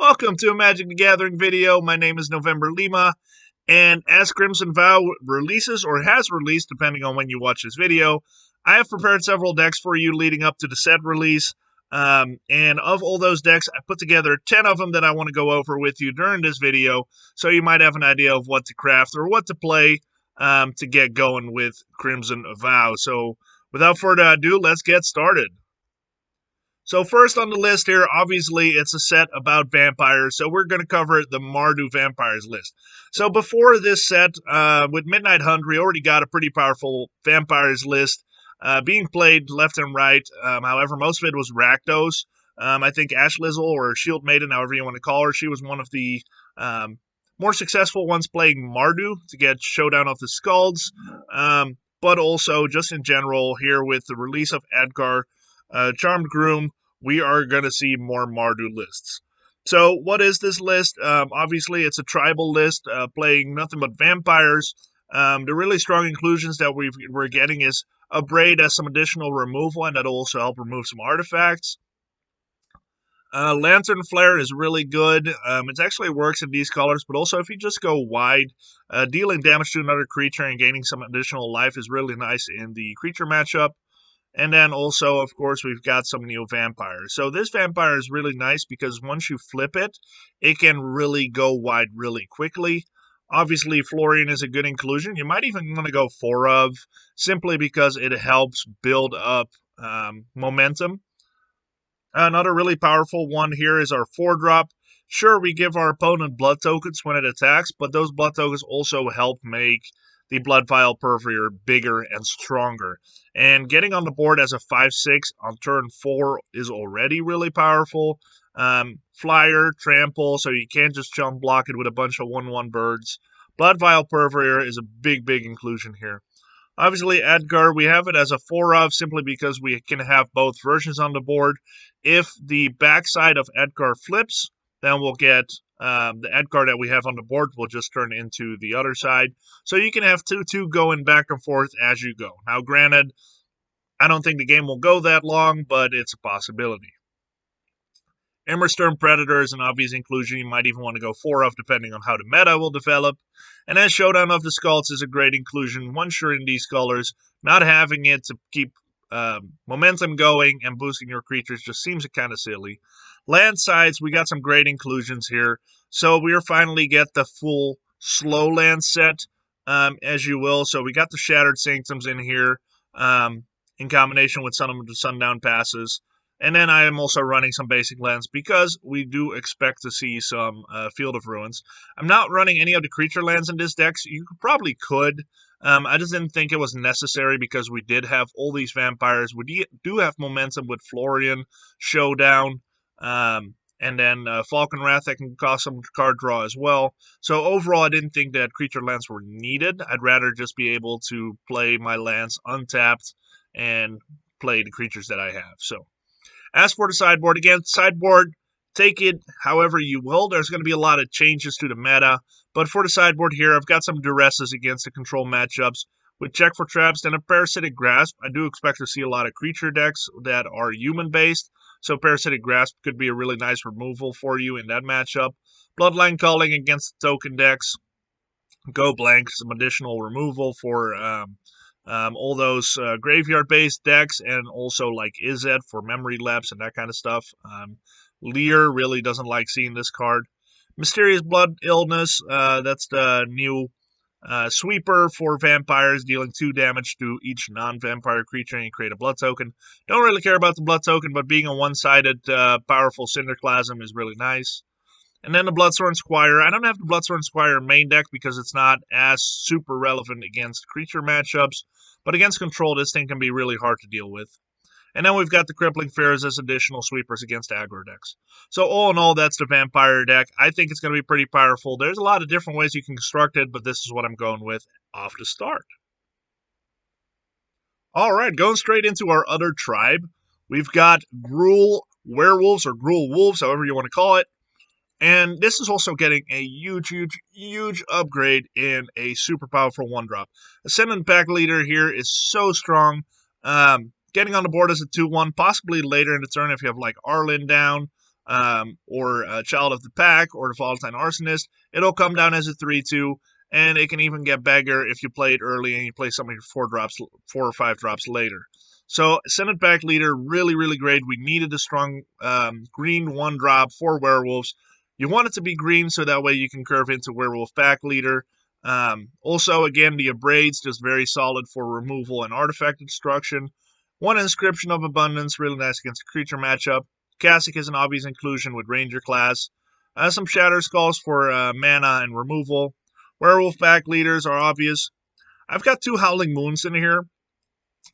Welcome to a Magic the Gathering video. My name is November Lima, and as Crimson Vow releases or has released, depending on when you watch this video, I have prepared several decks for you leading up to the set release. And of all those decks, I put together 10 of them that I want to go over with you during this video, so you might have an idea of what to craft or what to play to get going with Crimson Vow. So without further ado, let's get started. So first on the list here, obviously it's a set about vampires, so we're going to cover the Mardu Vampires list. So before this set, with Midnight Hunt, we already got a pretty powerful vampires list being played left and right. However, most of it was Rakdos. I think Ash Lizzle or Shield Maiden, however you want to call her, she was one of the more successful ones playing Mardu to get Showdown of the Skalds. But also, just in general, here with the release of Edgar, Charmed Groom, we are going to see more Mardu lists. So what is this list? Obviously, it's a tribal list playing nothing but vampires. The really strong inclusions that we're getting is a Braid as some additional removal, and that'll also help remove some artifacts. Lantern Flare is really good. It actually works in these colors, but also if you just go wide, dealing damage to another creature and gaining some additional life is really nice in the creature matchup. And then also, of course, we've got some new vampires. So this vampire is really nice because once you flip it, it can really go wide really quickly. Obviously, Florian is a good inclusion. You might even want to go 4 of, simply because it helps build up momentum. Another really powerful one here is our 4-drop. Sure, we give our opponent blood tokens when it attacks, but those blood tokens also help make the Blood Vial Purveyor bigger and stronger. And getting on the board as a 5-6 on turn 4 is already really powerful. Flyer, trample, so you can't just jump block it with a bunch of 1/1 birds. Blood Vial Purveyor is a big inclusion here. Obviously, Edgar, we have it as a 4 of simply because we can have both versions on the board. If the backside of Edgar flips, then we'll get the Edgar that we have on the board will just turn into the other side. So you can have 2/2 going back and forth as you go. Now, granted, I don't think the game will go that long, but it's a possibility. Emberstern Predator is an obvious inclusion. You might even want to go 4 of, depending on how the meta will develop. And then Showdown of the Skalds is a great inclusion. Once you're in these colors, not having it to keep momentum going and boosting your creatures just seems kind of silly. Land sides, we got some great inclusions here. So we are finally get the full slow land set, as you will. So we got the Shattered Sanctums in here, in combination with some of the Sundown Passes. And then I am also running some basic lands because we do expect to see some Field of Ruins. I'm not running any of the creature lands in this deck. So you probably could. I just didn't think it was necessary because we did have all these vampires. We do have momentum with Florian, Showdown, and then Falcon Wrath that can cause some card draw as well. So overall, I didn't think that creature lands were needed. I'd rather just be able to play my lands untapped and play the creatures that I have. So as for the sideboard, again, sideboard, take it however you will. There's going to be a lot of changes to the meta. But for the sideboard here, I've got some duresses against the control matchups. With Check for Traps and a Parasitic Grasp, I do expect to see a lot of creature decks that are human-based. So Parasitic Grasp could be a really nice removal for you in that matchup. Bloodline Culling against the token decks. Go Blank, some additional removal for all those graveyard-based decks, and also like Izzet for memory lapse and that kind of stuff. Lear really doesn't like seeing this card. Mysterious Blood Illness, that's the new sweeper for vampires, dealing 2 damage to each non-vampire creature, and you create a blood token. Don't really care about the blood token, but being a one-sided powerful Cinderclasm is really nice. And then the Bloodthorn Squire. I don't have the Bloodthorn Squire main deck because it's not as super relevant against creature matchups, but against control, this thing can be really hard to deal with. And then we've got the Crippling Fears as additional sweepers against aggro decks. So all in all, that's the vampire deck. I think it's going to be pretty powerful. There's a lot of different ways you can construct it, but this is what I'm going with off the start. All right, going straight into our other tribe. We've got Gruul Werewolves, or Gruul Wolves, however you want to call it. And this is also getting a huge upgrade in a super powerful 1-drop. Ascendant Pack Leader here is so strong. Getting on the board as a 2/1, possibly later in the turn if you have like Arlen down. or Child of the Pack, or the Volatile Arsonist, it'll come down as a 3/2, and it can even get bigger if you play it early and you play something 4 or 5 drops later. So Senate Pack Leader, really, really great. We needed a strong green 1-drop for werewolves. You want it to be green so that way you can curve into Werewolf Pack Leader. Also, again, the Abrades, just very solid for removal and artifact destruction. 1 Inscription of Abundance, really nice against a creature matchup. Kasich is an obvious inclusion with Ranger class. Some Shatter Skulls for mana and removal. Werewolf Pack Leaders are obvious. I've got 2 Howling Moons in here.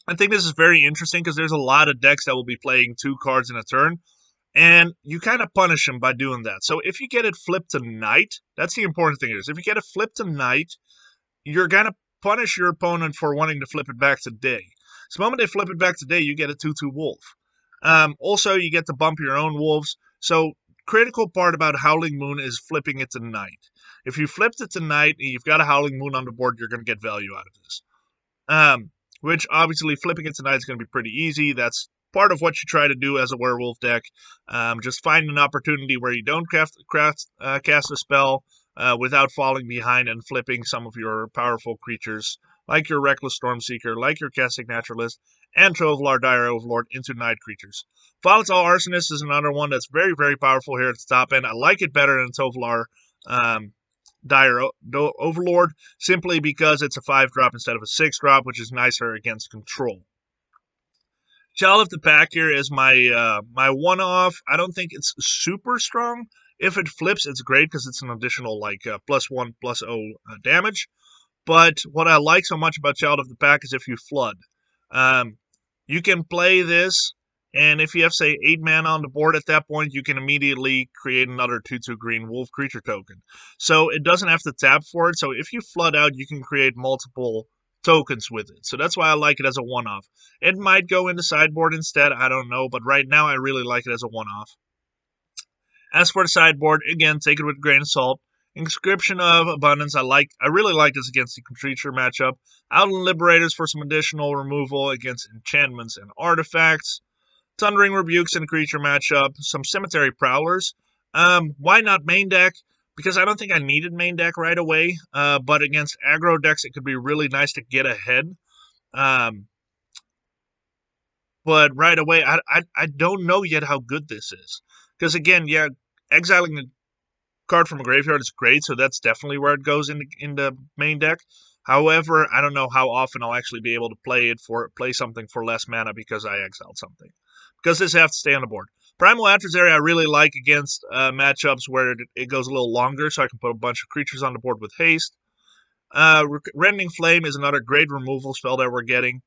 I think this is very interesting because there's a lot of decks that will be playing 2 cards in a turn. And you kind of punish them by doing that. So if you get it flipped to night, that's the important thing is, if you get it flipped to night, you're going to punish your opponent for wanting to flip it back to day. So the moment they flip it back to day, you get a 2/2 wolf. Also, you get to bump your own wolves. So critical part about Howling Moon is flipping it to night. If you flipped it to night and you've got a Howling Moon on the board, you're going to get value out of this. Which obviously flipping it to night is going to be pretty easy. That's part of what you try to do as a werewolf deck. Just find an opportunity where you don't cast a spell without falling behind and flipping some of your powerful creatures, like your Reckless Stormseeker, like your Kasich Naturalist, and Tovolar Dire Overlord into night creatures. Volatile Arsonist is another one that's very, very powerful here at the top end. I like it better than Tovolar Dire Overlord, simply because it's a 5-drop instead of a 6-drop, which is nicer against control. Child of the Pack here is my my one-off. I don't think it's super strong. If it flips, it's great because it's an additional like +1/+0 damage. But what I like so much about Child of the Pack is if you flood. You can play this, and if you have, say, 8 mana on the board at that point, you can immediately create another 2/2 green wolf creature token. So it doesn't have to tap for it. So if you flood out, you can create multiple tokens with it. So that's why I like it as a one-off. It might go into sideboard instead, I don't know, but right now I really like it as a one-off. As for the sideboard, again, take it with a grain of salt. Inscription of Abundance, I really like this against the creature matchup. Outland Liberators for some additional removal against enchantments and artifacts. Thundering Rebukes in a creature matchup. Some Cemetery Prowlers. Why not main deck? Because I don't think I needed main deck right away, but against aggro decks, it could be really nice to get ahead. But right away, I don't know yet how good this is. Because again, yeah, exiling a card from a graveyard is great, so that's definitely where it goes in the main deck. However, I don't know how often I'll actually be able to play something for less mana because I exiled something. Because this has to stay on the board. Primal Adversary I really like against matchups where it goes a little longer, so I can put a bunch of creatures on the board with haste. Rending Flame is another great removal spell that we're getting.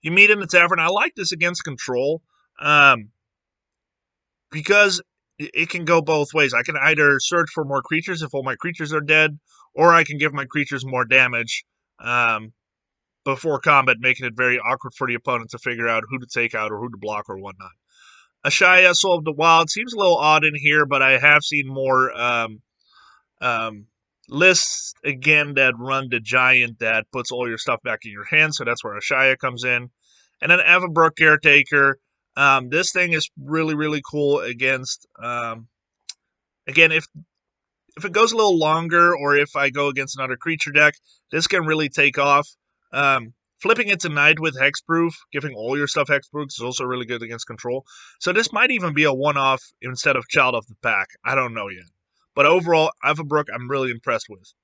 You meet in the tavern. I like this against control because it can go both ways. I can either search for more creatures if all my creatures are dead, or I can give my creatures more damage before combat, making it very awkward for the opponent to figure out who to take out or who to block or whatnot. Ashaya, Soul of the Wild, seems a little odd in here, but I have seen more lists, again, that run the Giant that puts all your stuff back in your hand, so that's where Ashaya comes in. And then Avabrook Caretaker. This thing is really, really cool against, again, if it goes a little longer or if I go against another creature deck, this can really take off. Flipping it to night with Hexproof, giving all your stuff Hexproof is also really good against control. So this might even be a one-off instead of Child of the Pack. I don't know yet. But overall, Avabrook, I'm really impressed with.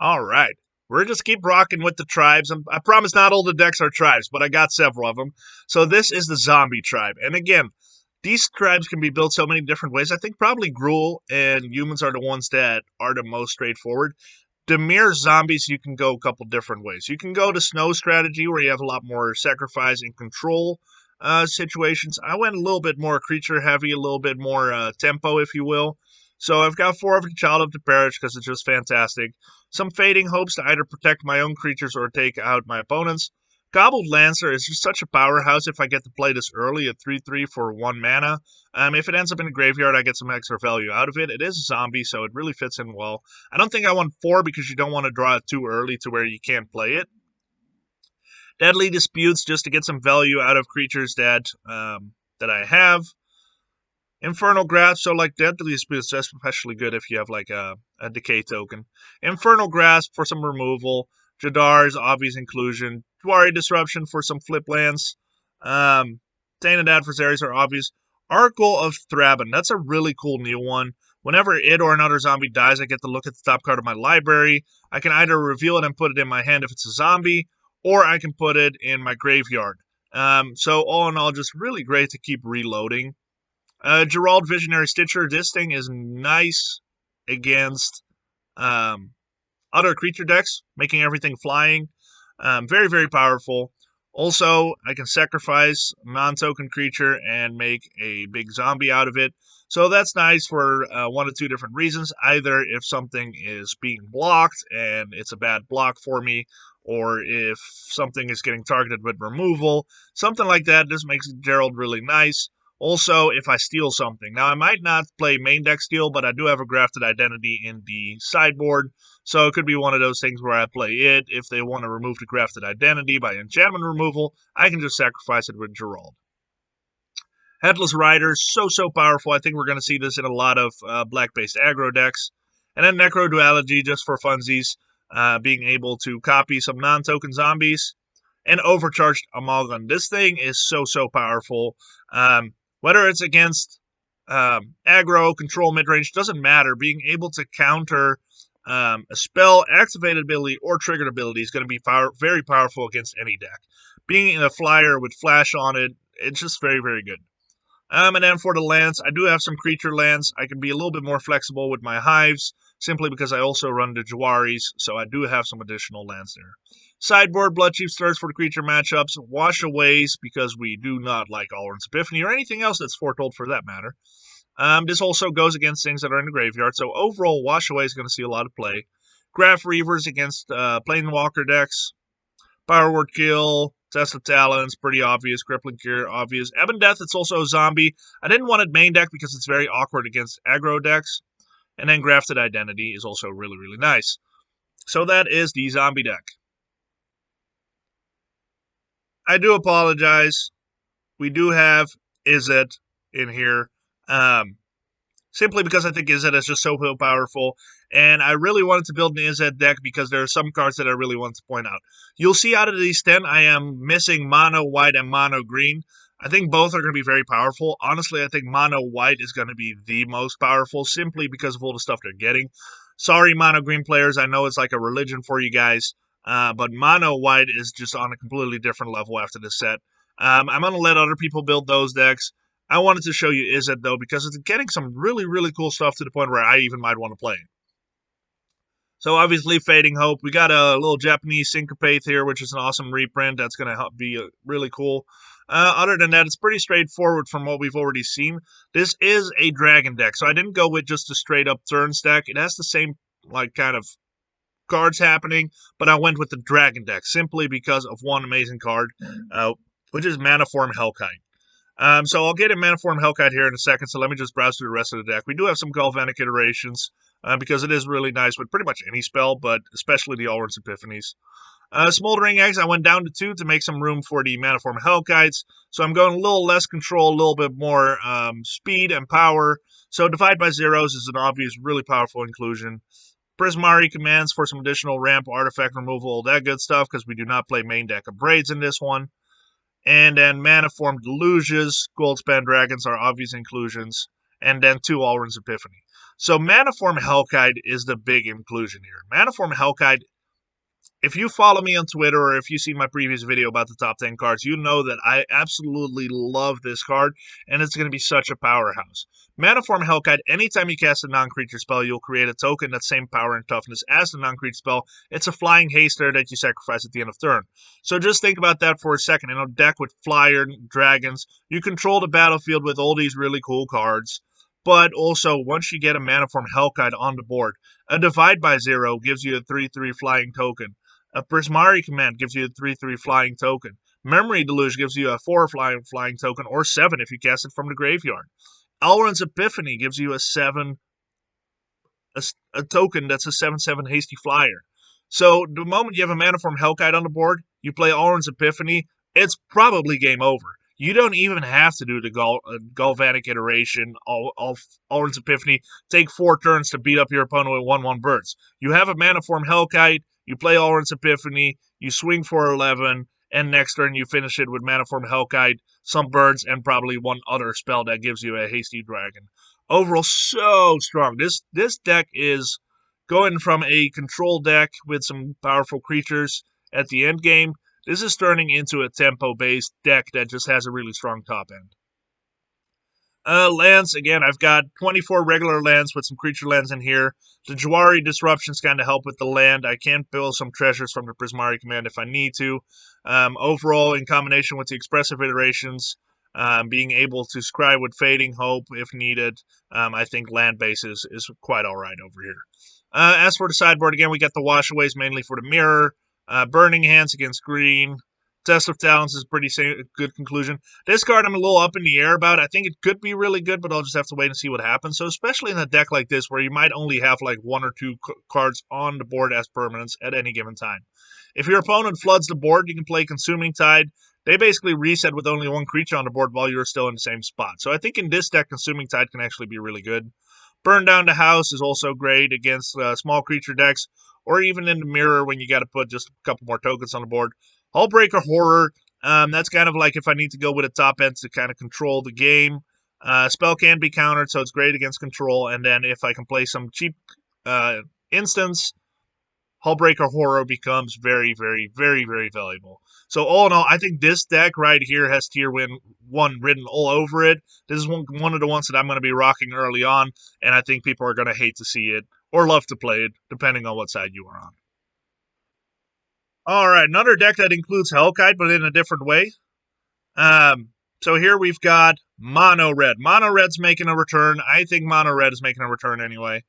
All right. We're just keep rocking with the tribes. I promise not all the decks are tribes, but I got several of them. So this is the Zombie Tribe. And again, these tribes can be built so many different ways. I think probably Gruul and Humans are the ones that are the most straightforward. The mere zombies, you can go a couple different ways. You can go to Snow strategy, where you have a lot more sacrifice and control situations. I went a little bit more creature heavy, a little bit more tempo, if you will. So I've got 4 of the Child of the Parish because it's just fantastic. Some Fading Hopes to either protect my own creatures or take out my opponents. Gobbled Lancer is just such a powerhouse if I get to play this early at 3/3 for 1 mana. If it ends up in a graveyard, I get some extra value out of it. It is a zombie, so it really fits in well. I don't think I want 4 because you don't want to draw it too early to where you can't play it. Deadly Disputes just to get some value out of creatures that I have. Infernal Grasp, so like Deadly Disputes, that's especially good if you have like a decay token. Infernal Grasp for some removal. Jadar's obvious inclusion. Dwari Disruption for some flip lands. Tainted Adversaries are obvious. Oracle of Thraben, that's a really cool new one. Whenever it or another zombie dies, I get to look at the top card of my library. I can either reveal it and put it in my hand if it's a zombie, or I can put it in my graveyard. So all in all, just really great to keep reloading. Gerald Visionary Stitcher, this thing is nice against other creature decks, making everything flying. Very, very powerful. Also, I can sacrifice a non-token creature and make a big zombie out of it. So that's nice for one of two different reasons. Either if something is being blocked and it's a bad block for me, or if something is getting targeted with removal. Something like that. This makes Gerald really nice. Also, if I steal something. Now, I might not play main deck steal, but I do have a Grafted Identity in the sideboard. So it could be one of those things where I play it. If they want to remove the Grafted Identity by enchantment removal, I can just sacrifice it with Gerald. Headless Rider, so powerful. I think we're going to see this in a lot of black-based aggro decks. And then Necro Duality, just for funsies, being able to copy some non-token zombies. And Overcharged Amalgam. This thing is so powerful. Whether it's against aggro, control, midrange, doesn't matter. Being able to counter a spell, activated ability, or triggered ability is going to be very powerful against any deck. Being in a flyer with flash on it, it's just very good. And then for the lands, I do have some creature lands. I can be a little bit more flexible with my hives, simply because I also run the Jawaris, so I do have some additional lands there. Sideboard, Bloodchief Stirs for the creature matchups. Washaways, because we do not like Alrund's Epiphany, or anything else that's foretold for that matter. This also goes against things that are in the graveyard, so overall, Washaway is going to see a lot of play. Graph Reavers against Planeswalker decks. Power Word Kill, Test of Talents, pretty obvious. Crippling Cure, obvious. Ebon Death, it's also a zombie. I didn't want it main deck because it's very awkward against aggro decks. And then Grafted Identity is also really nice. So that is the zombie deck. I do apologize. We do have Izzet in here. Simply because I think Izzet is just so powerful. And I really wanted to build an Izzet deck because there are some cards that I really want to point out. You'll see out of these 10, I am missing Mono White and Mono Green. I think both are going to be very powerful. Honestly, I think Mono White is going to be the most powerful simply because of all the stuff they're getting. Sorry, Mono Green players. I know it's like a religion for you guys. But Mono White is just on a completely different level after this set. I'm going to let other people build those decks. I wanted to show you Izzet, though, because it's getting some really cool stuff to the point where I even might want to play it. So, obviously, Fading Hope. We got a little Japanese Syncopate here, which is an awesome reprint. That's going to be really cool. Other than that, it's pretty straightforward from what we've already seen. This is a Dragon deck, so I didn't go with just a straight-up turn stack. It has the same, like, kind of cards happening, but I went with the Dragon deck simply because of one amazing card, which is Manaform Hellkite. So I'll get a Manaform Hellkite here in a second, so let me just browse through the rest of the deck. We do have some Galvanic iterations, because it is really nice with pretty much any spell, but especially the Alrund's Epiphanies. Smoldering Eggs, I went down to 2 to make some room for the Manaform Hellkites, so I'm going a little less control, a little bit more speed and power. So Divide by Zeros is an obvious, really powerful inclusion. Prismari commands for some additional ramp, artifact removal, all that good stuff, because we do not play main deck of Braids in this one. And then Manaform Deluges, Goldspan Dragons are obvious inclusions, and then 2 Alrund's Epiphany. So Manaform Hellkite is the big inclusion here. Manaform Hellkite, if you follow me on Twitter or if you've seen my previous video about the top 10 cards, you know that I absolutely love this card, and it's going to be such a powerhouse. Manaform Hellkite, anytime you cast a non-creature spell, you'll create a token that's same power and toughness as the non-creature spell. It's a flying haster that you sacrifice at the end of turn. So just think about that for a second. In a deck with flyer dragons, you control the battlefield with all these really cool cards. But also, once you get a Manaform Hellkite on the board, a Divide by Zero gives you a 3/3 flying token. A Prismari command gives you a 3/3 flying token. Memory Deluge gives you a 4 flying token, or 7 if you cast it from the graveyard. Alrund's Epiphany gives you a token that's a 7/7 hasty flyer. So the moment you have a Manaform Hellkite on the board, you play Alrund's Epiphany, it's probably game over. You don't even have to do the Galvanic Iteration, Alrund's Epiphany, take 4 turns to beat up your opponent with 1/1 birds. You have a Manaform Hellkite, you play Alrund's Epiphany, you swing for 11, and next turn you finish it with Manaform Hellkite, some birds, and probably one other spell that gives you a Hasty Dragon. Overall, so strong. This deck is going from a control deck with some powerful creatures at the end game. This is turning into a tempo-based deck that just has a really strong top end. Lands, again, I've got 24 regular lands with some creature lands in here. The Jwari Disruptions kind of help with the land. I can build some treasures from the Prismari command if I need to. Overall, in combination with the Expressive Iterations, being able to scry with Fading Hope if needed, I think land base is quite alright over here. As for the sideboard, again, we got the Washaways mainly for the mirror. Burning Hands against green. Test of Talents is a pretty good conclusion. This card I'm a little up in the air about. I think it could be really good, but I'll just have to wait and see what happens. So especially in a deck like this where you might only have like 1 or 2 cards on the board as permanents at any given time. If your opponent floods the board, you can play Consuming Tide. They basically reset with only 1 creature on the board while you're still in the same spot. So I think in this deck, Consuming Tide can actually be really good. Burn Down the House is also great against small creature decks, or even in the mirror when you got to put just a couple more tokens on the board. Hullbreaker Horror, that's kind of like if I need to go with a top end to kind of control the game. Spell can be countered, so it's great against control. And then if I can play some cheap instance, Hullbreaker Horror becomes very, very, very, very valuable. So all in all, I think this deck right here has Tier 1 written all over it. This is one of the ones that I'm going to be rocking early on, and I think people are going to hate to see it or love to play it, depending on what side you are on. All right, another deck that includes Hellkite, but in a different way. So here we've got Mono Red. Mono Red's making a return. I think Mono Red is making a return anyway.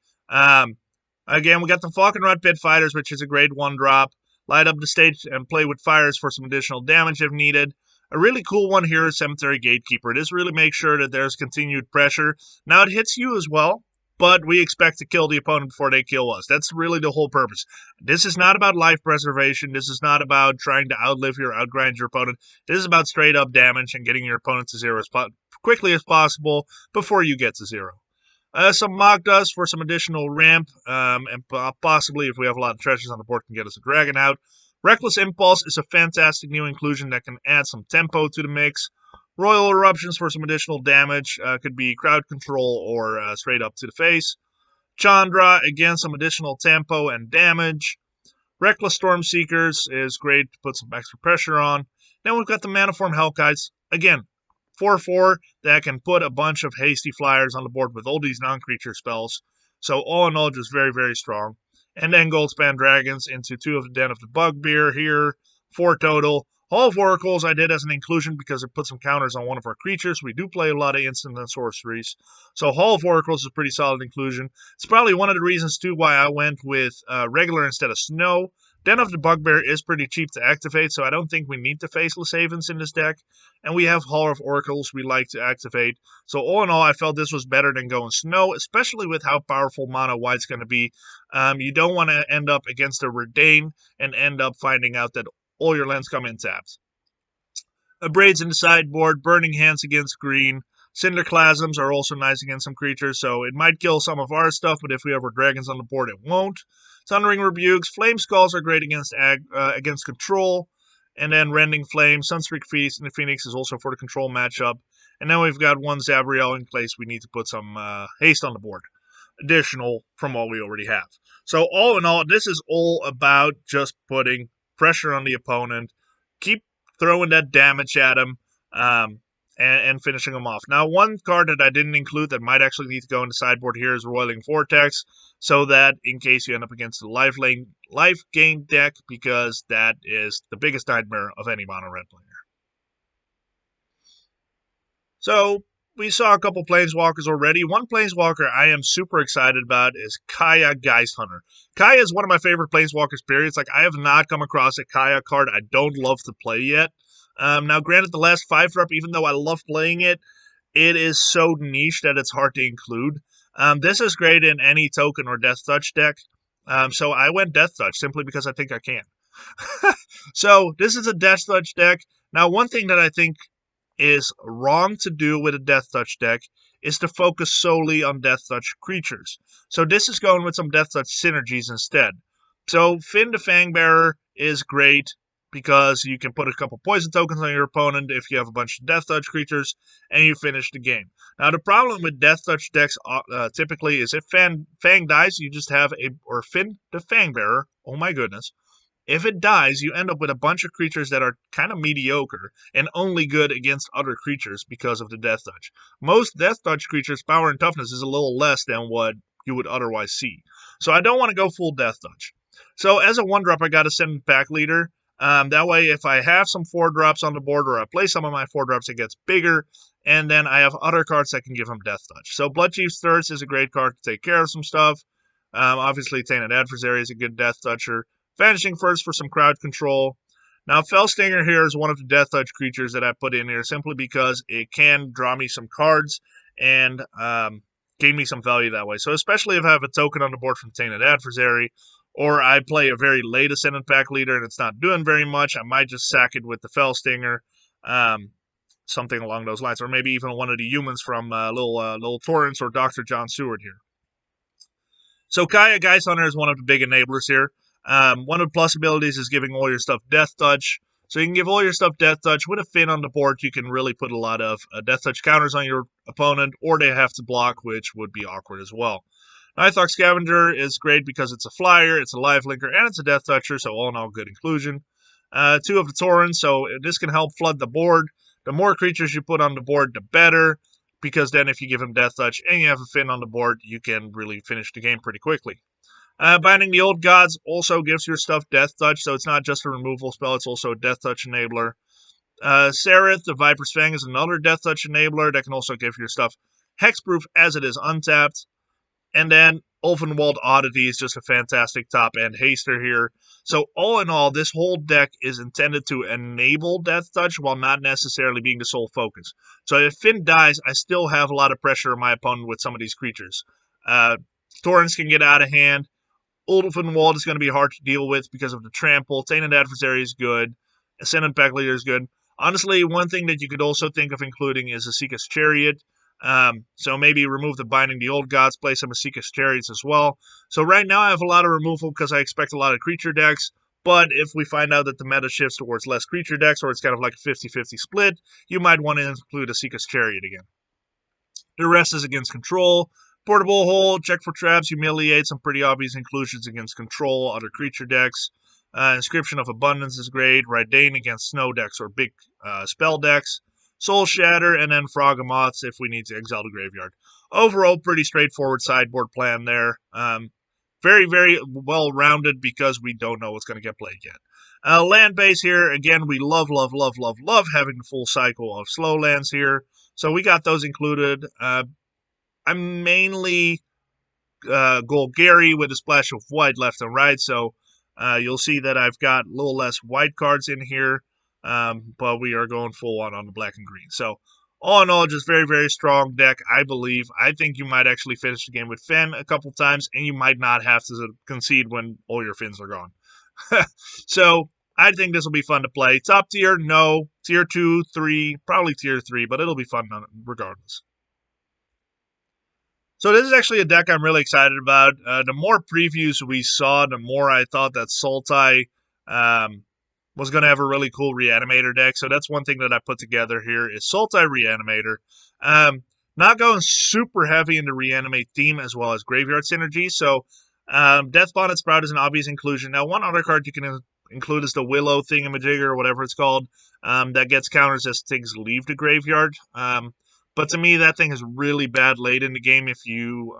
Again, we got the Falconrod Pit Fighters, which is a grade 1-drop. Light up the stage and play with fires for some additional damage if needed. A really cool one here is Cemetery Gatekeeper. This really makes sure that there's continued pressure. Now it hits you as well, but we expect to kill the opponent before they kill us. That's really the whole purpose. This is not about life preservation. This is not about trying to outlive or outgrind your opponent. This is about straight up damage and getting your opponent to 0 as quickly as possible before you get to 0. Some Mock Dust for some additional ramp, and possibly, if we have a lot of treasures on the board, can get us a dragon out. Reckless Impulse is a fantastic new inclusion that can add some tempo to the mix. Royal Eruptions for some additional damage, could be crowd control or straight up to the face. Chandra, again, some additional tempo and damage. Reckless Storm Seekers is great to put some extra pressure on. Then we've got the Manaform Hellkites. Again, 4/4 that can put a bunch of hasty flyers on the board with all these non-creature spells. So all in all, just very, very strong. And then Goldspan Dragons into 2 of the Den of the Bugbear here, 4 total. Hall of Oracles I did as an inclusion because it put some counters on one of our creatures. We do play a lot of instant and sorceries. So Hall of Oracles is a pretty solid inclusion. It's probably one of the reasons, too, why I went with regular instead of snow. Den of the Bugbear is pretty cheap to activate, so I don't think we need the Faceless Havens in this deck. And we have Hall of Oracles we like to activate. So all in all, I felt this was better than going snow, especially with how powerful Mono White's going to be. You don't want to end up against a Redain and end up finding out that all your lands come in tapped. Braids in the sideboard, Burning Hands against green. Cinderclasms are also nice against some creatures, so it might kill some of our stuff, but if we have our dragons on the board, it won't. Thundering Rebukes, Flame Skulls are great against control, and then Rending Flame, Sunstreak Feast, and the Phoenix is also for the control matchup. And then we've got 1 Zabriel in place. We need to put some haste on the board, additional from what we already have. So all in all, this is all about just putting pressure on the opponent, keep throwing that damage at him, and finishing them off. Now, one card that I didn't include that might actually need to go in the sideboard here is Roiling Vortex, so that in case you end up against the life gain deck, because that is the biggest nightmare of any mono red player. So, we saw a couple Planeswalkers already. One Planeswalker I am super excited about is Kaia Geist Hunter. Kaia is one of my favorite Planeswalkers, periods. Like, I have not come across a Kaia card I don't love to play yet. Now, granted, the last 5-drop, even though I love playing it, it is so niche that it's hard to include. This is great in any token or Death Touch deck. So I went Death Touch simply because I think I can. So this is a Death Touch deck. Now, one thing that I think is wrong to do with a Death Touch deck is to focus solely on Death Touch creatures. So this is going with some Death Touch synergies instead. So Finn the Fangbearer is great because you can put a couple poison tokens on your opponent if you have a bunch of Death Touch creatures, and you finish the game. Now the problem with Death Touch decks typically is if Fang dies, you just have or Finn the Fangbearer, oh my goodness, if it dies, you end up with a bunch of creatures that are kind of mediocre and only good against other creatures because of the Death Touch. Most Death Touch creatures' power and toughness is a little less than what you would otherwise see. So I don't want to go full Death Touch. So as a 1-drop, I got to send Pack Leader. That way, if I have some 4-drops on the board or I play some of my 4-drops, it gets bigger. And then I have other cards that can give him Death Touch. So Bloodchief's Thirst is a great card to take care of some stuff. Obviously, Tainted Adversary is a good Death Toucher. Vanishing First for some crowd control. Now, Fellstinger here is one of the Death Touch creatures that I put in here simply because it can draw me some cards and gain me some value that way. So especially if I have a token on the board from Tainted Adversary, or I play a very late Ascendant Pack Leader and it's not doing very much, I might just sack it with the Fellstinger, something along those lines. Or maybe even one of the humans from Little Torrance or Dr. John Seward here. So Kaia Geist Hunter is one of the big enablers here. One of the plus abilities is giving all your stuff Death Touch. So you can give all your stuff Death Touch. With a Finn on the board, you can really put a lot of Death Touch counters on your opponent, or they have to block, which would be awkward as well. Nighthawk Scavenger is great because it's a flyer, it's a lifelinker, and it's a Death Toucher, so all in all, good inclusion. 2 of the Torrents, so this can help flood the board. The more creatures you put on the board, the better, because then if you give him Death Touch and you have a Finn on the board, you can really finish the game pretty quickly. Binding the Old Gods also gives your stuff Death Touch, so it's not just a removal spell, it's also a Death Touch enabler. Sereth, the Viper's Fang, is another Death Touch enabler that can also give your stuff Hexproof as it is untapped. And then Ulvenwald Oddity is just a fantastic top-end haster here. So all in all, this whole deck is intended to enable Death Touch while not necessarily being the sole focus. So if Finn dies, I still have a lot of pressure on my opponent with some of these creatures. Torrents can get out of hand. Ulvenwald is going to be hard to deal with because of the trample. Tainted Adversary is good. Ascendant Pack Leader is good. Honestly, one thing that you could also think of including is Asika's Chariot. So maybe remove the Binding the Old Gods, play some Asika's Chariots as well. So right now I have a lot of removal because I expect a lot of creature decks. But if we find out that the meta shifts towards less creature decks, or it's kind of like a 50-50 split, you might want to include Asika's Chariot again. The rest is against control. Portable Hole, check for traps, humiliate, some pretty obvious inclusions against control, other creature decks. Inscription of Abundance is great. Raidane against snow decks or big spell decks. Soul Shatter, and then Frogmoth if we need to exile the graveyard. Overall, pretty straightforward sideboard plan there. Very, very well-rounded because we don't know what's going to get played yet. Land base here, again, we love having the full cycle of slow lands here. So we got those included. I'm mainly Golgari with a splash of white left and right, so you'll see that I've got a little less white cards in here, but we are going full on the black and green. So all in all, just very, very strong deck, I believe. I think you might actually finish the game with Finn a couple times, and you might not have to concede when all your Finns are gone. So I think this will be fun to play. Top tier, no. Tier 2, 3, probably tier 3, but it'll be fun regardless. So this is actually a deck I'm really excited about. The more previews we saw, the more I thought that Sultai was going to have a really cool Reanimator deck. So that's one thing that I put together here is Sultai Reanimator. Not going super heavy into Reanimate theme as well as Graveyard Synergy. So Death Bonnet Sprout is an obvious inclusion. Now one other card you can include is the Willow Thingamajigger or whatever it's called. That gets counters as things leave the graveyard. But to me, that thing is really bad late in the game if you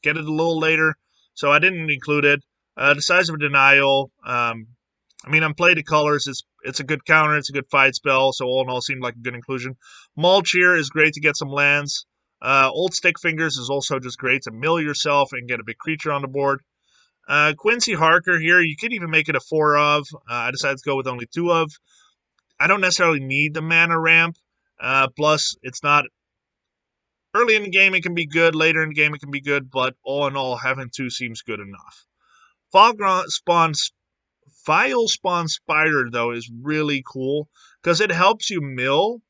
get it a little later. So I didn't include it. The Size of a Denial. I mean, on Play the Colors, it's a good counter. It's a good fight spell. So all in all, seemed like a good inclusion. Mulch here is great to get some lands. Old Stick Fingers is also just great to mill yourself and get a big creature on the board. Quincy Harker here, you could even make it a 4 of. I decided to go with only 2 of. I don't necessarily need the mana ramp. Plus, it's not early in the game, it can be good. Later in the game, it can be good. But all in all, having 2 seems good enough. Vile Spawn Spider, though, is really cool because it helps you mill.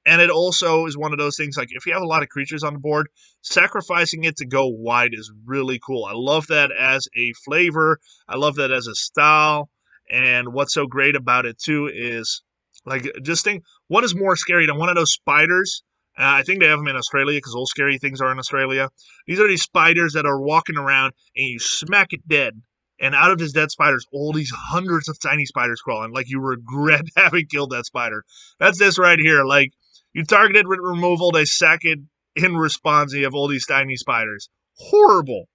And it also is one of those things, like, if you have a lot of creatures on the board, sacrificing it to go wide is really cool. I love that as a flavor. I love that as a style. And what's so great about it, too, is, like, just think, what is more scary than one of those spiders? I think they have them in Australia because all scary things are in Australia. These are these spiders that are walking around and you smack it dead. And out of this dead spiders, all these hundreds of tiny spiders crawling. Like, you regret having killed that spider. That's this right here. Like, you target it with removal, they sack it in response, and you have all these tiny spiders. Horrible.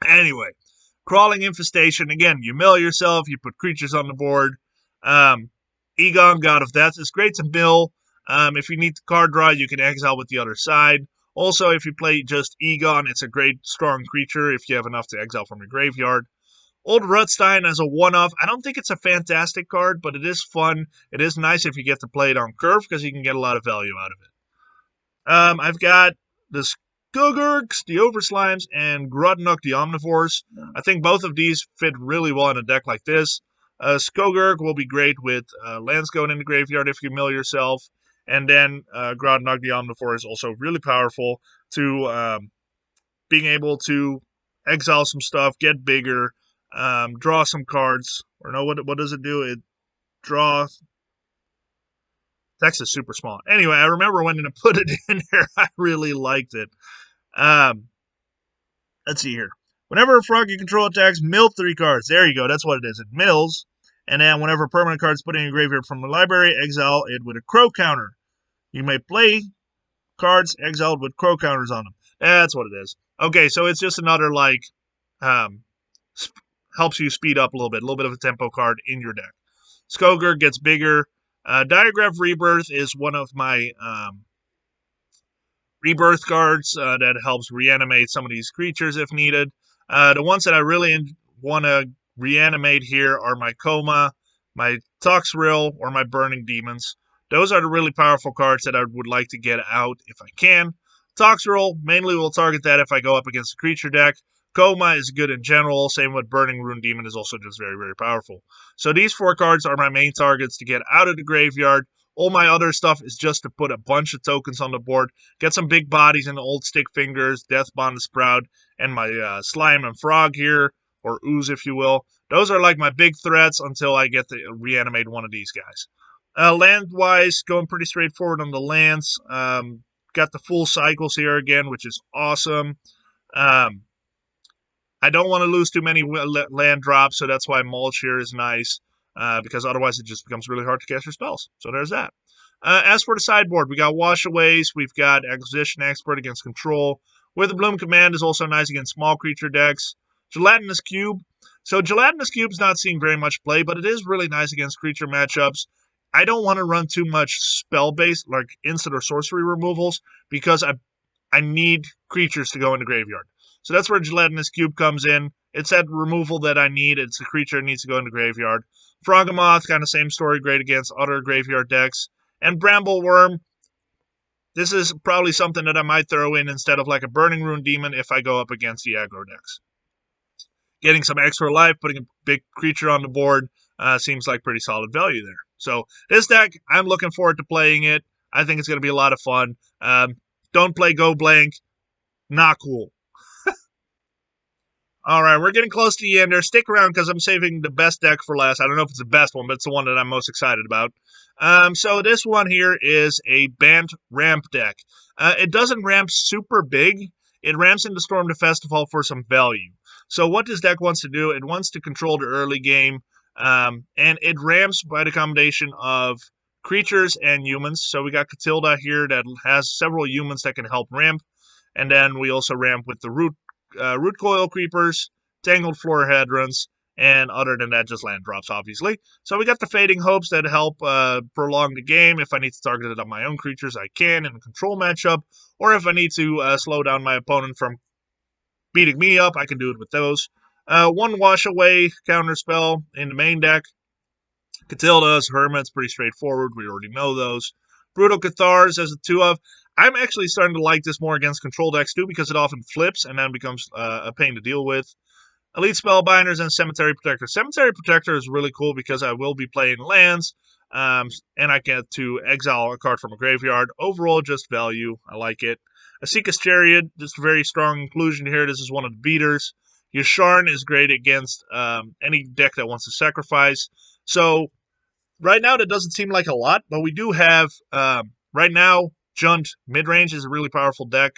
Anyway, Crawling Infestation. Again, you mill yourself, you put creatures on the board. Egon, God of Death, is great to mill. If you need to card draw, you can exile with the other side. Also, if you play just Egon, it's a great, strong creature if you have enough to exile from your graveyard. Old Rutstein as a one-off. I don't think it's a fantastic card, but it is fun. It is nice if you get to play it on curve because you can get a lot of value out of it. I've got the Skogurks, the Overslimes, and Grudnuk, the Omnivores. I think both of these fit really well in a deck like this. Skogurk will be great with lands going in the graveyard if you mill yourself. And then Grudnuk, the Omnivore, is also really powerful to being able to exile some stuff, get bigger, draw some cards. Or no, what does it do? It draws. Text is super small. Anyway, I remember when to put it in there. I really liked it. Let's see here. Whenever a frog you control attacks, mill 3 cards. There you go. That's what it is. It mills. And then whenever a permanent card is put in your graveyard from the library, exile it with a crow counter. You may play cards exiled with crow counters on them. That's what it is. Okay, so it's just another, like, helps you speed up a little bit of a tempo card in your deck. Skogurk gets bigger. Diagraph Rebirth is one of my rebirth cards that helps reanimate some of these creatures if needed. The ones that I really want to reanimate here are my Coma, my Toxrill, or my Burning Demons. Those are the really powerful cards that I would like to get out if I can. Toxrill mainly will target that if I go up against a creature deck. Coma is good in general. Same with Burning Rune Demon is also just very, very powerful. So these 4 cards are my main targets to get out of the graveyard. All my other stuff is just to put a bunch of tokens on the board, get some big bodies in the Old Stick Fingers, Deathbond the Sprout, and my Slime and Frog here, or Ooze if you will. Those are like my big threats until I get to reanimate one of these guys. Land-wise, going pretty straightforward on the lands. Got the full cycles here again, which is awesome. I don't want to lose too many land drops, so that's why Mulch here is nice, because otherwise it just becomes really hard to cast your spells. So there's that. As for the sideboard, we got Washaways, we've got Acquisition Expert against Control. With the Bloom Command is also nice against small creature decks. Gelatinous Cube. So Gelatinous Cube's not seeing very much play, but it is really nice against creature matchups. I don't want to run too much spell-based, like instant or sorcery removals, because I need creatures to go in the graveyard. So that's where Gelatinous Cube comes in. It's that removal that I need. It's a creature that needs to go in the graveyard. Frogmoth, kind of same story, great against other graveyard decks. And Brambleworm, this is probably something that I might throw in instead of like a Burning Rune Demon if I go up against the aggro decks. Getting some extra life, putting a big creature on the board, seems like pretty solid value there. So this deck, I'm looking forward to playing it. I think it's going to be a lot of fun. Don't play Go Blank. Not cool. All right, we're getting close to the end there. Stick around because I'm saving the best deck for last. I don't know if it's the best one, but it's the one that I'm most excited about. So this one here is a Bant ramp deck. It doesn't ramp super big. It ramps into Storm the Festival for some value. So what this deck wants to do, it wants to control the early game, and it ramps by the combination of creatures and humans. So we got Catilda here that has several humans that can help ramp, and then we also ramp with the Root Coil Creepers, Tangled Florahedrons, and other than that, just land drops, obviously. So we got the Fading Hopes that help prolong the game. If I need to target it on my own creatures, I can in a control matchup. Or if I need to slow down my opponent from beating me up, I can do it with those. One Wash Away counterspell in the main deck. Catilda's, Hermit's, pretty straightforward. We already know those. Brutal Cathars as a 2-of. I'm actually starting to like this more against control decks too because it often flips and then becomes a pain to deal with. Elite Spellbinders and Cemetery Protector. Cemetery Protector is really cool because I will be playing lands, and I get to exile a card from a graveyard. Overall, just value. I like it. Asika's Chariot, just a very strong inclusion here. This is one of the beaters. Yasharn is great against any deck that wants to sacrifice. So right now, that doesn't seem like a lot, but we do have, right now, Junt Midrange is a really powerful deck.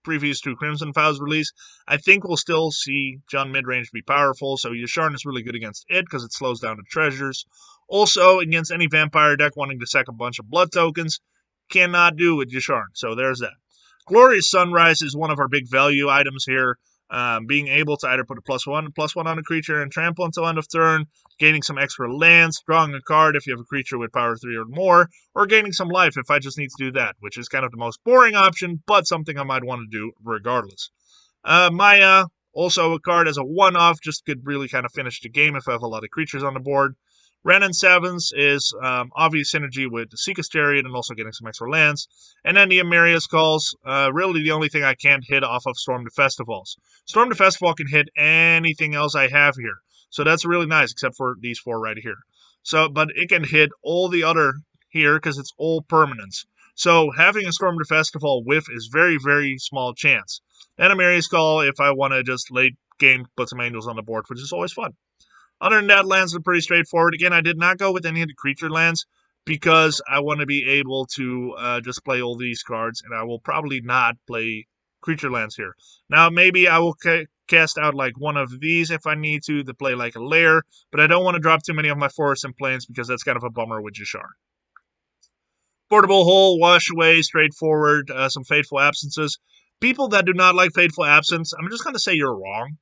Previous to Crimson Vow's release, I think we'll still see Junt Midrange be powerful, so Yasharn is really good against it because it slows down the treasures. Also, against any vampire deck wanting to sack a bunch of blood tokens, cannot do with Yasharn, so there's that. Glorious Sunrise is one of our big value items here. Being able to either put a +1 on a creature and trample until end of turn, gaining some extra lands, drawing a card if you have a creature with power 3 or more, or gaining some life if I just need to do that, which is kind of the most boring option, but something I might want to do regardless. Maya, also a card as a one-off, just could really kind of finish the game if I have a lot of creatures on the board. Ren and Sevens is obvious synergy with the Seeker's Chariot and also getting some extra lands. And then the Amaria's Calls, really the only thing I can't hit off of Storm the Festivals. Storm the Festival can hit anything else I have here. So that's really nice, except for these four right here. So, but it can hit all the other here because it's all permanents. So having a Storm the Festival whiff is very, very small chance. Then Amaria's Call if I want to just late game put some angels on the board, which is always fun. Other than that, lands are pretty straightforward. Again, I did not go with any of the creature lands because I want to be able to just play all these cards, and I will probably not play creature lands here. Now, maybe I will cast out like one of these if I need to play like a lair, but I don't want to drop too many of my forests and plains because that's kind of a bummer with Yasharn. Portable Hole, Wash Away, straightforward, some Fateful Absences. People that do not like Fateful Absence, I'm just going to say you're wrong.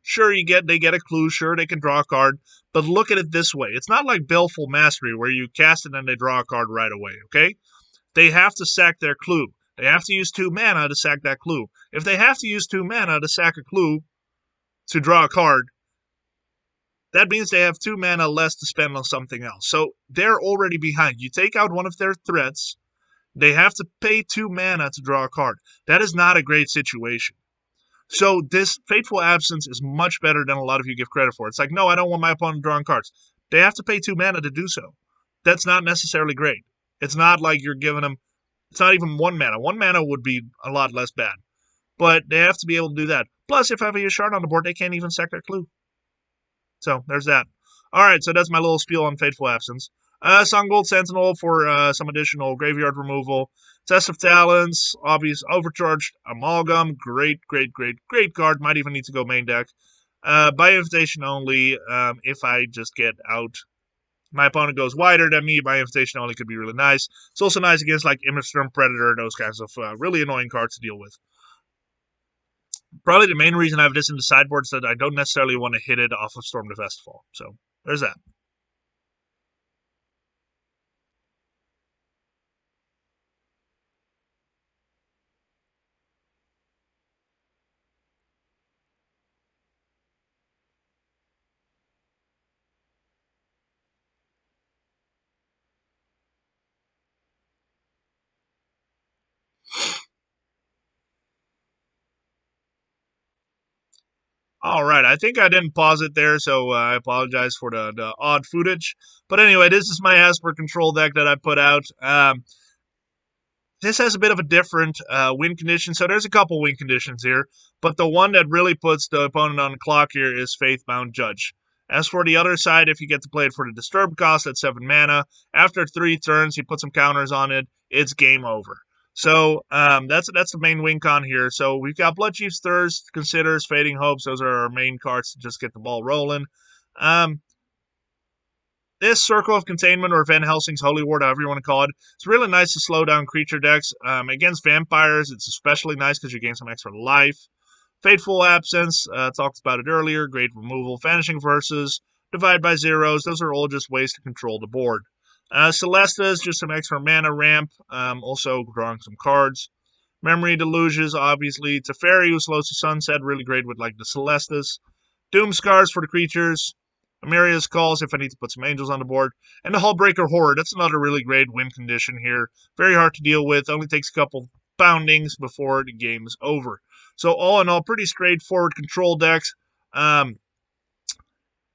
Sure, they get a clue. Sure, they can draw a card. But look at it this way. It's not like Baleful Mastery where you cast it and they draw a card right away, okay? They have to sack their clue. They have to use 2 mana to sack that clue. If they have to use 2 mana to sack a clue to draw a card, that means they have 2 mana less to spend on something else. So they're already behind. You take out one of their threats, they have to pay 2 mana to draw a card. That is not a great situation. So this Fateful Absence is much better than a lot of you give credit for. It's like, no, I don't want my opponent drawing cards. They have to pay 2 mana to do so. That's not necessarily great. It's not like you're giving them, it's not even 1 mana. 1 mana would be a lot less bad. But they have to be able to do that. Plus, if I have a Yasharn on the board, they can't even sack their clue. So there's that. Alright, so that's my little spiel on Fateful Absence. Sungold Sentinel for some additional graveyard removal. Test of Talents, obvious Overcharged Amalgam, great card. Might even need to go main deck. By invitation only, if I just get out. My opponent goes wider than me, by invitation only could be really nice. It's also nice against like Immersturm Predator, those kinds of really annoying cards to deal with. Probably the main reason I have this in the sideboard is that I don't necessarily want to hit it off of Storm the Festival. So, there's that. All right, I think I didn't pause it there, so I apologize for the odd footage. But anyway, this is my Asper control deck that I put out. This has a bit of a different win condition, so there's a couple win conditions here. But the one that really puts the opponent on the clock here is Faithbound Judge. As for the other side, if you get to play it for the Disturb cost at 7 mana, after 3 turns, you put some counters on it, it's game over. So that's the main win con here. So we've got Bloodchief's Thirst, Considers, Fading Hopes. Those are our main cards to just get the ball rolling. This Circle of Containment or Van Helsing's Holy Ward, however you want to call it, it's really nice to slow down creature decks. Against vampires, it's especially nice because you gain some extra life. Fateful Absence, talked about it earlier. Great removal. Vanishing Verses, Divide by Zeros. Those are all just ways to control the board. Celestas, just some extra mana ramp. Also drawing some cards. Memory Deluges, obviously. Teferi, who slows the sunset, really great with like the Celestas. Doom Scars for the creatures. Amaria's Calls if I need to put some angels on the board. And the Hullbreaker Horde, that's another really great win condition here. Very hard to deal with. Only takes a couple poundings before the game is over. So all in all, pretty straightforward control decks.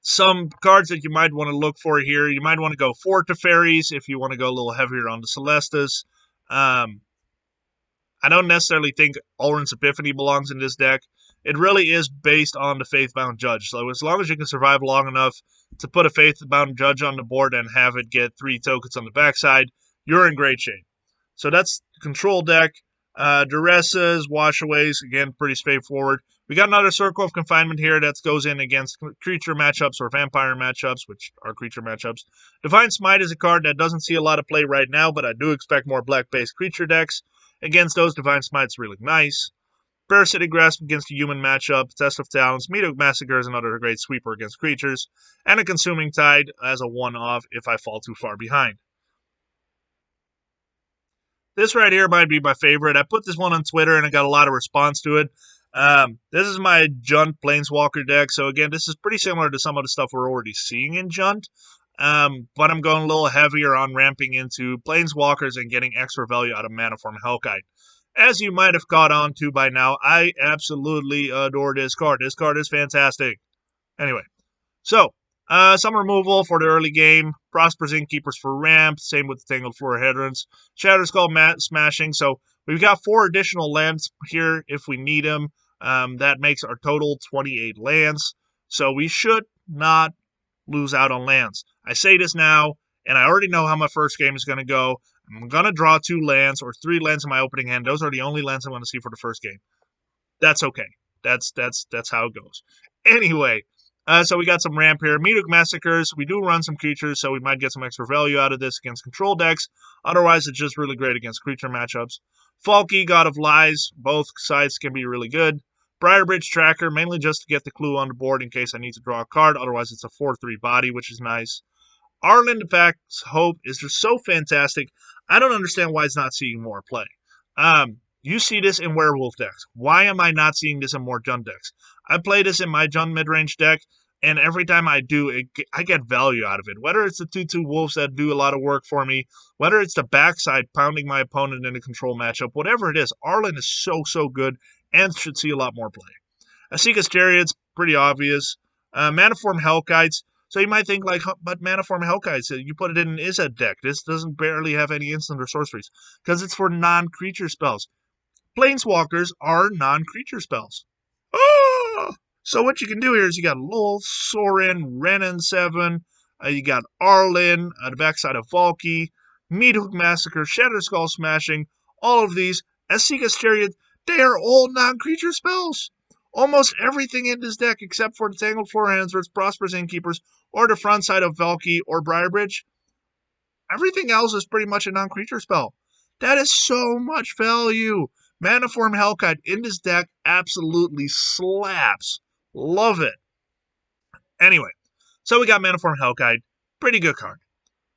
Some cards that you might want to look for here, you might want to go 4 Teferis if you want to go a little heavier on the Celestas. I don't necessarily think Ulrin's Epiphany belongs in this deck. It really is based on the Faithbound Judge. So as long as you can survive long enough to put a Faithbound Judge on the board and have it get 3 tokens on the backside, you're in great shape. So that's the control deck. Duresses, Washaways, again, pretty straightforward. We got another Circle of Confinement here that goes in against creature matchups or vampire matchups, which are creature matchups. Divine Smite is a card that doesn't see a lot of play right now, but I do expect more black-based creature decks. Against those, Divine Smite's really nice. Parasitic Grasp against a human matchup. Test of Talents. Meathook Massacre is another great sweeper against creatures. And a Consuming Tide as a one-off if I fall too far behind. This right here might be my favorite. I put this one on Twitter and I got a lot of response to it. This is my Junt Planeswalker deck. So again, this is pretty similar to some of the stuff we're already seeing in Junt. But I'm going a little heavier on ramping into Planeswalkers and getting extra value out of Manaform Hellkite. As you might have caught on to by now, I absolutely adore this card. This card is fantastic. Anyway, so some removal for the early game. Prosperous Innkeepers for ramp. Same with the Tangled Florahedrons. Shatterskull Smashing. So we've got 4 additional lands here if we need them. That makes our total 28 lands. So we should not lose out on lands. I say this now, and I already know how my first game is going to go. I'm going to draw 2 lands or 3 lands in my opening hand. Those are the only lands I want to see for the first game. That's okay. That's how it goes. Anyway, so we got some ramp here. Meathook Massacres. We do run some creatures, so we might get some extra value out of this against control decks. Otherwise, it's just really great against creature matchups. Falky, God of Lies. Both sides can be really good. Briarbridge Tracker, mainly just to get the clue on the board in case I need to draw a card. Otherwise, it's a 4-3 body, which is nice. Arlen the Pack's Hope is just so fantastic. I don't understand why it's not seeing more play. You see this in werewolf decks. Why am I not seeing this in more Jund decks? I play this in my Jund midrange deck, and every time I do, I get value out of it. Whether it's the 2-2 wolves that do a lot of work for me, whether it's the backside pounding my opponent in a control matchup, whatever it is, Arlen is so good and should see a lot more play. Asika's Chariot's pretty obvious. Manaform Hellkites. So you might think, like, but Manaform Hellkites, you put it in an Izzet deck. This doesn't barely have any instant or sorceries because it's for non-creature spells. Planeswalkers are non-creature spells. Oh! So what you can do here is you got Lul, Sorin, Renin 7, you got Arlen, the backside of Valky, Meathook Massacre, Shatterskull Smashing, all of these. Asika's Chariot, they are all non-creature spells. Almost everything in this deck, except for the Tangled Florahedrons, Prosperous Innkeepers, or the front side of Valky or Briarbridge, everything else is pretty much a non-creature spell. That is so much value. Manaform Hellkite in this deck absolutely slaps. Love it. Anyway, so we got Manaform Hellkite. Pretty good card.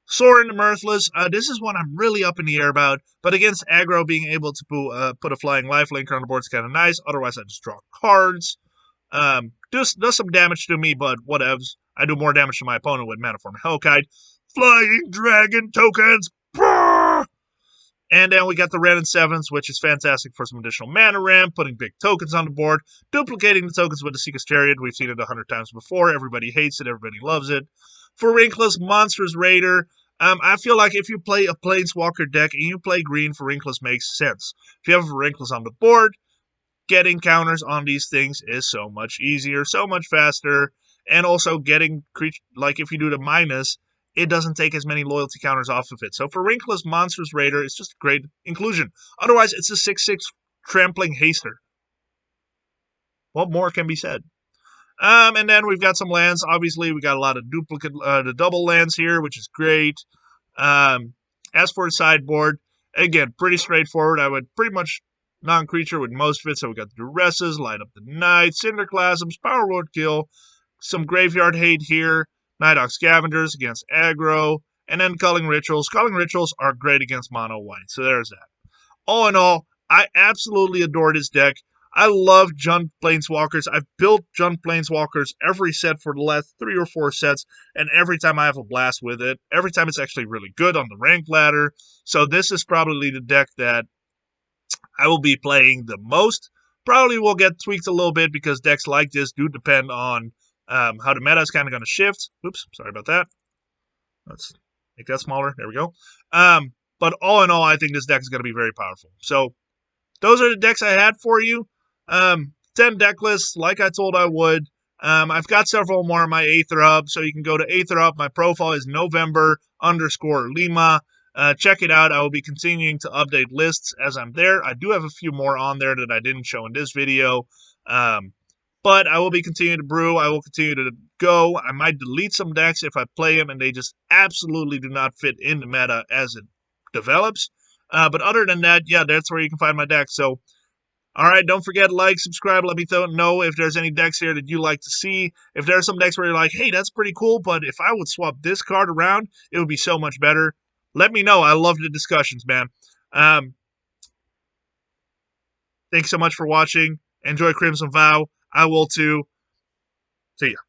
Sorin the Mirthless. This is one I'm really up in the air about, but against aggro, being able to put a flying lifelinker on the board is kind of nice. Otherwise, I just draw cards. Does some damage to me, but whatevs. I do more damage to my opponent with Manaform Hellkite. Flying Dragon tokens. Brrr! And then we got the Renin 7s, which is fantastic for some additional mana ramp, putting big tokens on the board, duplicating the tokens with the Asika's Chariot. We've seen it 100 times before. Everybody hates it. Everybody loves it. For Rinkless, Monstrous Raider. I feel like if you play a Planeswalker deck and you play green, for Rinkless makes sense. If you have Rinkless on the board, getting counters on these things is so much easier, so much faster, and also getting creature, like if you do the minus, it doesn't take as many loyalty counters off of it. So for Rinkless, Monstrous Raider, it's just a great inclusion. Otherwise, it's a 6/6 trampling haster. What more can be said? And then we've got some lands. Obviously, we got a lot of duplicate, the double lands here, which is great. As for the sideboard, again, pretty straightforward. I would pretty much non-creature with most of it. So we got the Duresses, Light Up the Night, Cinderclasms, Power Roadkill, some Graveyard Hate here, Nighthawk Scavengers against aggro, and then Culling Rituals. Culling Rituals are great against mono white, so there's that. All in all, I absolutely adore this deck. I love Jund Planeswalkers. I've built Jund Planeswalkers every set for the last 3 or 4 sets, and every time I have a blast with it. Every time it's actually really good on the rank ladder. So this is probably the deck that I will be playing the most. probably will get tweaked a little bit because decks like this do depend on how the meta is kind of going to shift. Oops, sorry about that. Let's make that smaller. There we go. But all in all, I think this deck is going to be very powerful. So those are the decks I had for you. 10 deck lists, like I told I would. I've got several more on my Aether Hub, so you can go to Aether Hub. My profile is November_Lima. Check it out. I will be continuing to update lists as I'm there. I do have a few more on there that I didn't show in this video. But I will be continuing to brew. I will continue to go. I might delete some decks if I play them and they just absolutely do not fit in the meta as it develops. But other than that, yeah, that's where you can find my deck. So, all right, don't forget, like, subscribe. Let me know if there's any decks here that you like to see. If there are some decks where you're like, hey, that's pretty cool, but if I would swap this card around, it would be so much better. Let me know. I love the discussions, man. Thanks so much for watching. Enjoy Crimson Vow. I will too. See ya.